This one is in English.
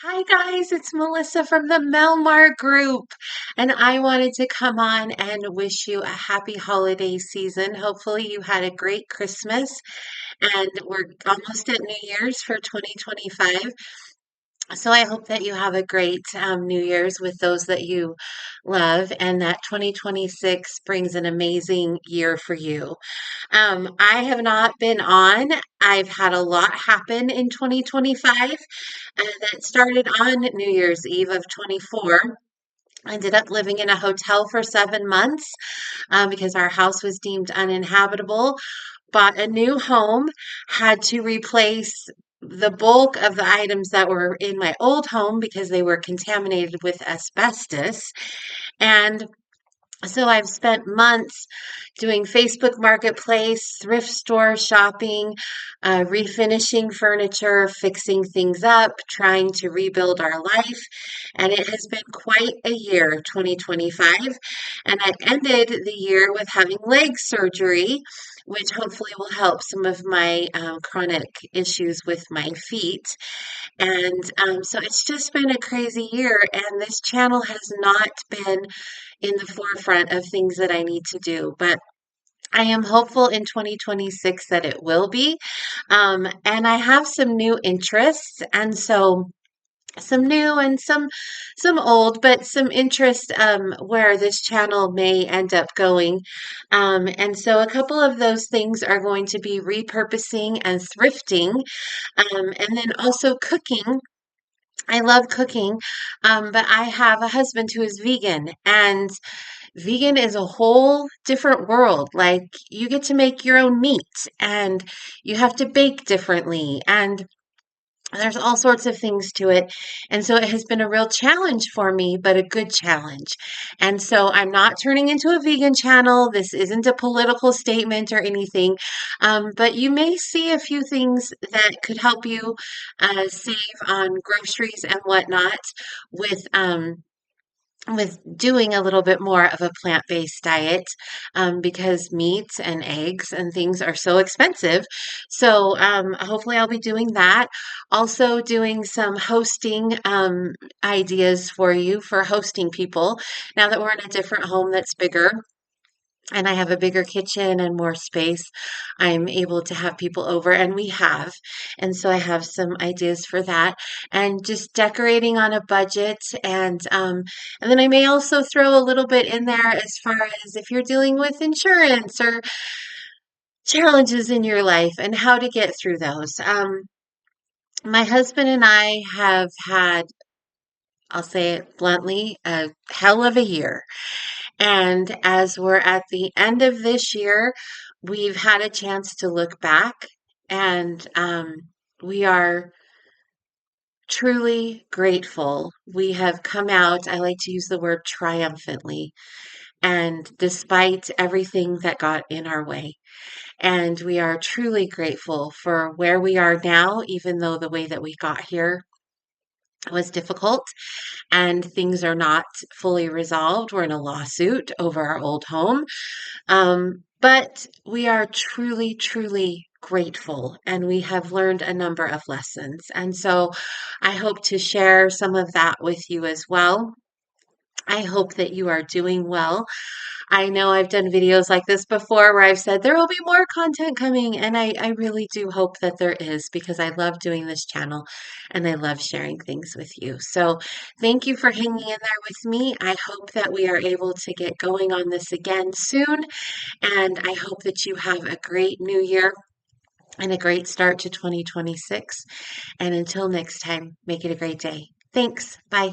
Hi guys, it's Melissa from the Melmar Group, and I wanted to come on and wish you a happy holiday season. Hopefully, you had a great Christmas, and we're almost at New Year's for 2025. So I hope that you have a great New Year's with those that you love, and that 2026 brings an amazing year for you. I have not been on. I've had a lot happen in 2025, and that started on New Year's Eve of 24. I ended up living in a hotel for 7 months because our house was deemed uninhabitable. Bought a new home, had to replace the bulk of the items that were in my old home because they were contaminated with asbestos. And so I've spent months doing Facebook Marketplace, thrift store shopping, refinishing furniture, fixing things up, trying to rebuild our life. And it has been quite a year, 2025. And I ended the year with having leg surgery, which hopefully will help some of my chronic issues with my feet. And so it's just been a crazy year, and this channel has not been in the forefront of things that I need to do. But I am hopeful in 2026 that it will be. And I have some new interests, and so some new and some old, but some interest where this channel may end up going. And so a couple of those things are going to be repurposing and thrifting, and then also cooking. I love cooking, but I have a husband who is vegan, and vegan is a whole different world. Like, you get to make your own meat, and you have to bake differently, and there's all sorts of things to it. And so it has been a real challenge for me, but a good challenge. And so I'm not turning into a vegan channel. This isn't a political statement or anything. But you may see a few things that could help you save on groceries and whatnot with doing a little bit more of a plant-based diet, because meats and eggs and things are so expensive. So hopefully I'll be doing that. Also doing some hosting ideas for you for hosting people now that we're in a different home that's bigger and I have a bigger kitchen and more space. I'm able to have people over, and we have. And so I have some ideas for that, and just decorating on a budget. And then I may also throw a little bit in there as far as if you're dealing with insurance or challenges in your life and how to get through those. My husband and I have had, I'll say it bluntly, a hell of a year. And as we're at the end of this year, we've had a chance to look back, and we are truly grateful. We have come out, I like to use the word triumphantly, and despite everything that got in our way. And we are truly grateful for where we are now, even though the way that we got here was difficult and things are not fully resolved. We're in a lawsuit over our old home. But we are truly, truly grateful, and we have learned a number of lessons. And so I hope to share some of that with you as well. I hope that you are doing well. I know I've done videos like this before where I've said there will be more content coming, and I really do hope that there is because I love doing this channel and I love sharing things with you. So thank you for hanging in there with me. I hope that we are able to get going on this again soon, and I hope that you have a great new year and a great start to 2026. And until next time, make it a great day. Thanks. Bye.